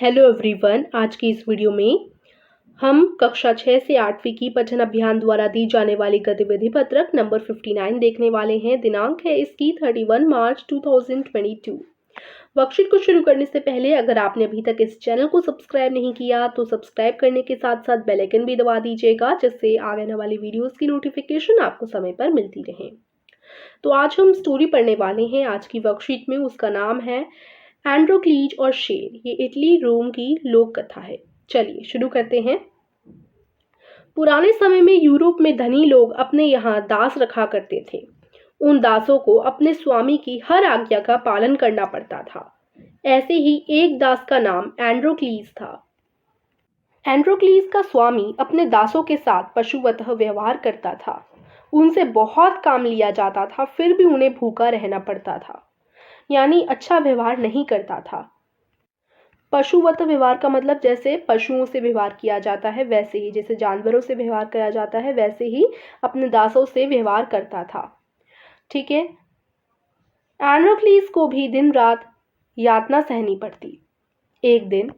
Hello everyone. आज की इस वीडियो में हम कक्षा 6 से 8वीं की पठन अभियान द्वारा दी जाने वाली गतिविधि पत्रक नंबर 59 देखने वाले हैं। दिनांक है इसकी 31 मार्च 2022। वर्कशीट को शुरू करने से पहले अगर आपने अभी तक इस चैनल को सब्सक्राइब नहीं किया तो सब्सक्राइब करने के साथ साथ बेल आइकन भी दबा दीजिएगा, जिससे आने वाली वीडियोस की नोटिफिकेशन आपको समय पर मिलती रहे। तो आज हम स्टोरी पढ़ने वाले हैं। आज की वर्कशीट में उसका नाम है एंड्रोक्लीज और शेर। ये इटली रोम की लोक कथा है। चलिए शुरू करते हैं। पुराने समय में यूरोप में धनी लोग अपने यहाँ दास रखा करते थे। उन दासों को अपने स्वामी की हर आज्ञा का पालन करना पड़ता था। ऐसे ही एक दास का नाम एंड्रोक्लीज था। एंड्रोक्लीज का स्वामी अपने दासों के साथ पशुवतः व्यवहार करता था। उनसे बहुत काम लिया जाता था, फिर भी उन्हें भूखा रहना पड़ता था, यानी अच्छा व्यवहार नहीं करता था। पशुवत व्यवहार का मतलब जैसे पशुओं से व्यवहार किया जाता है वैसे ही, जैसे जानवरों से व्यवहार किया जाता है वैसे ही अपने दासों से व्यवहार करता था। ठीक है। एंड्रोक्लीज को भी दिन रात यातना सहनी पड़ती। एक दिन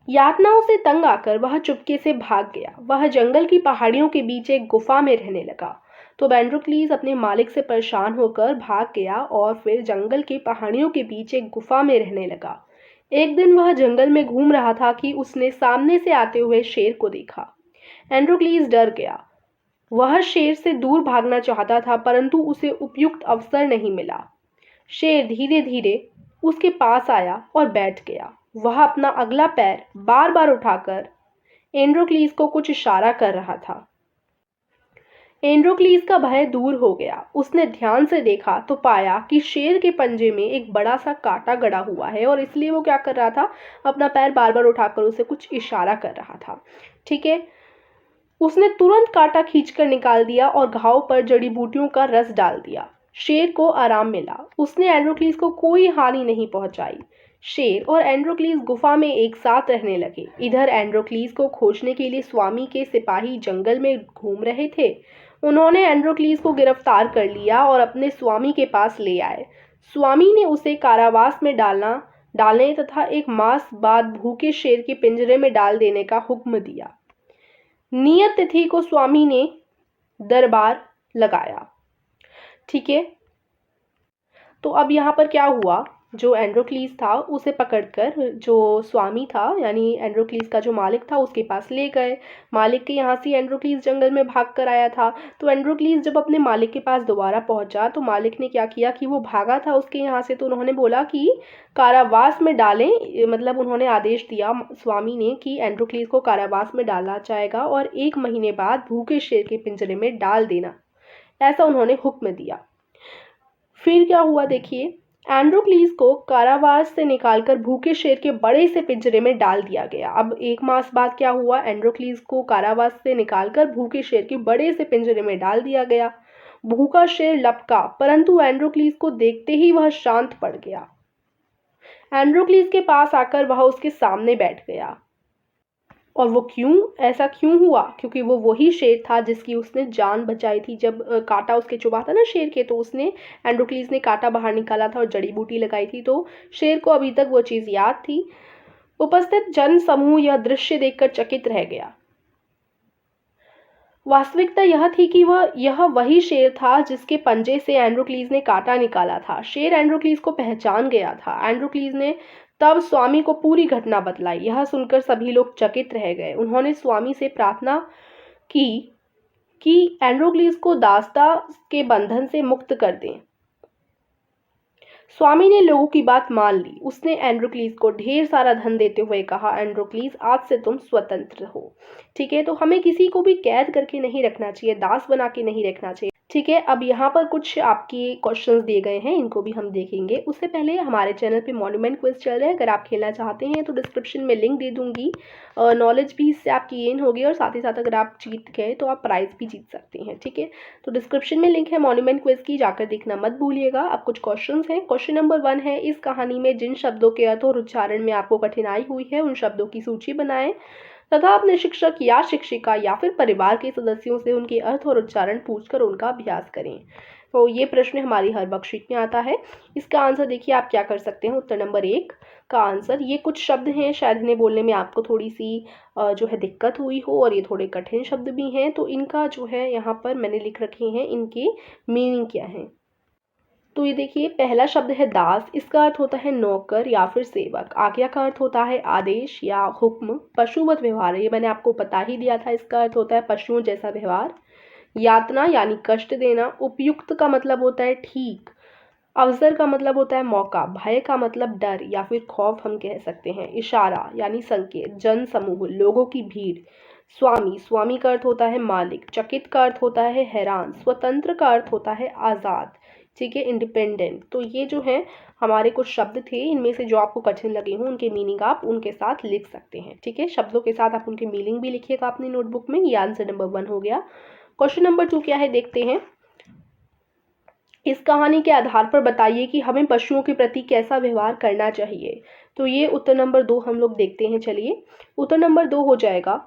यातनाओं से तंग आकर वह चुपके से भाग गया। वह जंगल की पहाड़ियों के बीच एक गुफा में रहने लगा। तो एंड्रोक्लीज अपने मालिक से परेशान होकर भाग गया और फिर जंगल की पहाड़ियों के बीच एक गुफा में रहने लगा। एक दिन वह जंगल में घूम रहा था कि उसने सामने से आते हुए शेर को देखा। एंड्रोक्लीज डर गया। वह शेर से दूर भागना चाहता था, परंतु उसे उपयुक्त अवसर नहीं मिला। शेर धीरे धीरे उसके पास आया और बैठ गया। वह अपना अगला पैर बार बार उठाकर एंड्रोक्लीज को कुछ इशारा कर रहा था। एंड्रोक्लीज का भय दूर हो गया। उसने ध्यान से देखा तो पाया कि शेर के पंजे में एक बड़ा सा कांटा गड़ा हुआ है और इसलिए वो क्या कर रहा था, अपना पैर बार बार उठाकर उसे कुछ इशारा कर रहा था। ठीक है। उसने तुरंत कांटा खींचकर निकाल दिया और घाव पर जड़ी बूटियों का रस डाल दिया। शेर को आराम मिला। उसने एंड्रोक्लीज को कोई हानि नहीं पहुंचाई। शेर और एंड्रोक्लीज गुफा में एक साथ रहने लगे। इधर एंड्रोक्लीज को खोजने के लिए स्वामी के सिपाही जंगल में घूम रहे थे। उन्होंने एंड्रोक्लीज को गिरफ्तार कर लिया और अपने स्वामी के पास ले आए। स्वामी ने उसे कारावास में डालने तथा एक मास बाद भूखे शेर के पिंजरे में डाल देने का हुक्म दिया। नियत तिथि को स्वामी ने दरबार लगाया। ठीक है। तो अब यहाँ पर क्या हुआ, जो एंड्रोक्लीज था उसे पकड़कर जो स्वामी था यानी एंड्रोक्लीज का जो मालिक था उसके पास ले गए। मालिक के यहाँ से एंड्रोक्लीज जंगल में भाग कर आया था। तो एंड्रोक्लीज जब अपने मालिक के पास दोबारा पहुंचा तो मालिक ने क्या किया कि वो भागा था उसके यहाँ से, तो उन्होंने बोला कि कारावास में डालें, मतलब उन्होंने आदेश दिया स्वामी ने कि एंड्रोक्लीज को कारावास में डाला जाएगा और 1 महीने बाद भूखे शेर के पिंजरे में डाल देना, ऐसा उन्होंने हुक्म दिया। फिर क्या हुआ देखिए, एंड्रोक्लीज को कारावास से निकालकर भूखे शेर के बड़े से पिंजरे में डाल दिया गया। अब 1 मास बाद क्या हुआ, एंड्रोक्लीज को कारावास से निकालकर भूखे शेर के बड़े से पिंजरे में डाल दिया गया। भूखा शेर लपका, परंतु एंड्रोक्लीज को देखते ही वह शांत पड़ गया। एंड्रोक्लीज के पास आकर वह उसके सामने बैठ गया। और वो ऐसा क्यों हुआ, क्योंकि वो वही शेर था जिसकी उसने जान बचाई थी। जब कांटा उसके चुभा था ना शेर के, तो उसने एंड्रोक्लीज ने कांटा बाहर निकाला था और जड़ी बूटी लगाई थी। तो शेर को अभी तक वो चीज़ याद थी। उपस्थित जन समूह यह दृश्य देखकर चकित रह गया। वास्तविकता यह थी कि यह वही शेर था जिसके पंजे से एंड्रोक्लीज ने कांटा निकाला था। शेर एंड्रोक्लीज को पहचान गया था। एंड्रोक्लीज ने तब स्वामी को पूरी घटना बतलाई। यह सुनकर सभी लोग चकित रह गए। उन्होंने स्वामी से प्रार्थना की कि एंड्रोक्लीज को दासता के बंधन से मुक्त कर दें। स्वामी ने लोगों की बात मान ली। उसने एंड्रोक्लीज को ढेर सारा धन देते हुए कहा, एंड्रोक्लीज आज से तुम स्वतंत्र हो। ठीक है। तो हमें किसी को भी कैद करके नहीं रखना चाहिए, दास बना के नहीं रखना चाहिए। ठीक है। अब यहाँ पर कुछ आपके क्वेश्चंस दिए गए हैं, इनको भी हम देखेंगे। उससे पहले हमारे चैनल पे मॉन्यूमेंट क्विज चल रहा है। अगर आप खेलना चाहते हैं तो डिस्क्रिप्शन में लिंक दे दूंगी। नॉलेज भी इससे आपकी गेन होगी और साथ ही साथ अगर आप जीत गए तो आप प्राइज़ भी जीत सकते हैं। ठीक है। तो डिस्क्रिप्शन में लिंक है मॉन्यूमेंट क्विज की, जाकर देखना मत भूलिएगा। अब कुछ क्वेश्चन हैं। क्वेश्चन नंबर 1 है, इस कहानी में जिन शब्दों के अर्थ और उच्चारण में आपको कठिनाई हुई है उन शब्दों की सूची बनाएं तथा अपने शिक्षक या शिक्षिका या फिर परिवार के सदस्यों से उनके अर्थ और उच्चारण पूछकर उनका अभ्यास करें। तो ये प्रश्न हमारी हर वर्कशीट में आता है। इसका आंसर देखिए आप क्या कर सकते हैं। उत्तर नंबर 1 का आंसर, ये कुछ शब्द हैं शायद इन्हें बोलने में आपको थोड़ी सी जो है दिक्कत हुई हो और ये थोड़े कठिन शब्द भी हैं, तो इनका जो है यहाँ पर मैंने लिख रखे हैं, इनके मीनिंग क्या है। तो ये देखिए, पहला शब्द है दास। इसका अर्थ होता है नौकर या फिर सेवक। आज्ञा का अर्थ होता है आदेश या हुक्म। पशुवत व्यवहार, ये मैंने आपको बता ही दिया था, इसका अर्थ होता है पशुओं जैसा व्यवहार। यातना यानी कष्ट देना। उपयुक्त का मतलब होता है ठीक। अवसर का मतलब होता है मौका। भय का मतलब डर या फिर खौफ हम कह सकते हैं। इशारा यानी संकेत। जन समूह, लोगों की भीड़। स्वामी, स्वामी का अर्थ होता है मालिक। चकित का अर्थ होता है हैरान। स्वतंत्र का अर्थ होता है आज़ाद, ठीक है, इंडिपेंडेंट। तो ये जो है हमारे कुछ शब्द थे, इनमें से जो आपको कठिन लगे हों उनके मीनिंग आप उनके साथ लिख सकते हैं, ठीक है। शब्दों के साथ आप उनके मीनिंग भी लिखिएगा अपनी नोटबुक में। ये आंसर नंबर 1 हो गया। क्वेश्चन नंबर 2 क्या है देखते हैं। इस कहानी के आधार पर बताइए कि हमें पशुओं के प्रति कैसा व्यवहार करना चाहिए। तो ये उत्तर नंबर 2 हम लोग देखते हैं। चलिए, उत्तर नंबर 2 हो जाएगा,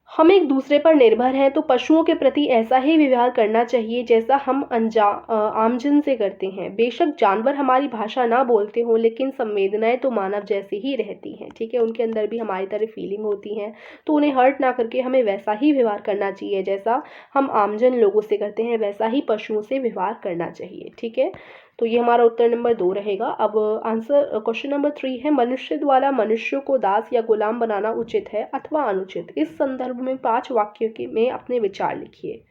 हम एक दूसरे पर निर्भर हैं तो पशुओं के प्रति ऐसा ही व्यवहार करना चाहिए जैसा हम आमजन से करते हैं। बेशक जानवर हमारी भाषा ना बोलते हों, लेकिन संवेदनाएं तो मानव जैसी ही रहती हैं, ठीक है। उनके अंदर भी हमारी तरह फीलिंग होती हैं, तो उन्हें हर्ट ना करके हमें वैसा ही व्यवहार करना चाहिए जैसा हम आमजन लोगों से करते हैं, वैसा ही पशुओं से व्यवहार करना चाहिए, ठीक है। तो ये हमारा उत्तर नंबर 2 रहेगा। अब आंसर क्वेश्चन नंबर 3 है, मनुष्य द्वारा मनुष्य को दास या गुलाम बनाना उचित है अथवा अनुचित। इस संदर्भ में 5 वाक्यों के में अपने विचार लिखिए।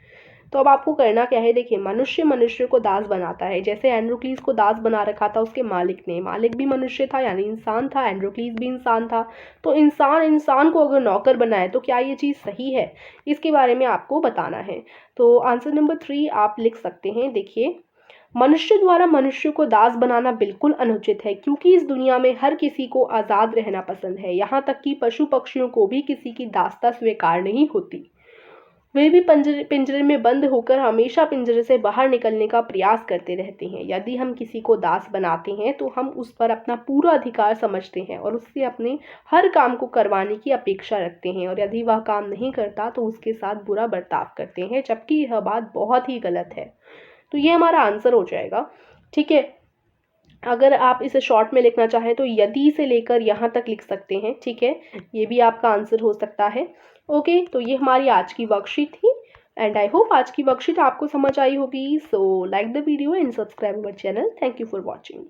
तो अब आपको करना क्या है, देखिए, मनुष्य मनुष्य को दास बनाता है। जैसे एंड्रोक्लीस को दास बना रखा था उसके मालिक ने। मालिक भी मनुष्य था यानी इंसान था, एंड्रोक्लीस भी इंसान था। तो इंसान इंसान को अगर नौकर बनाए तो क्या ये चीज़ सही है, इसके बारे में आपको बताना है। तो आंसर नंबर 3 आप लिख सकते हैं। देखिए, मनुष्य द्वारा मनुष्य को दास बनाना बिल्कुल अनुचित है, क्योंकि इस दुनिया में हर किसी को आज़ाद रहना पसंद है। यहाँ तक कि पशु पक्षियों को भी किसी की दासता स्वीकार नहीं होती। वे भी पिंजरे में बंद होकर हमेशा पिंजरे से बाहर निकलने का प्रयास करते रहते हैं। यदि हम किसी को दास बनाते हैं तो हम उस पर अपना पूरा अधिकार समझते हैं और उससे अपने हर काम को करवाने की अपेक्षा रखते हैं, और यदि वह काम नहीं करता तो उसके साथ बुरा बर्ताव करते हैं, जबकि यह बात बहुत ही गलत है। तो ये हमारा आंसर हो जाएगा, ठीक है। अगर आप इसे शॉर्ट में लिखना चाहें तो यदि से लेकर यहाँ तक लिख सकते हैं, ठीक है। ये भी आपका आंसर हो सकता है। ओके, तो ये हमारी आज की वर्कशीट थी एंड आई होप आज की वर्कशीट आपको समझ आई होगी। So like the video and subscribe our channel. Thank you for watching.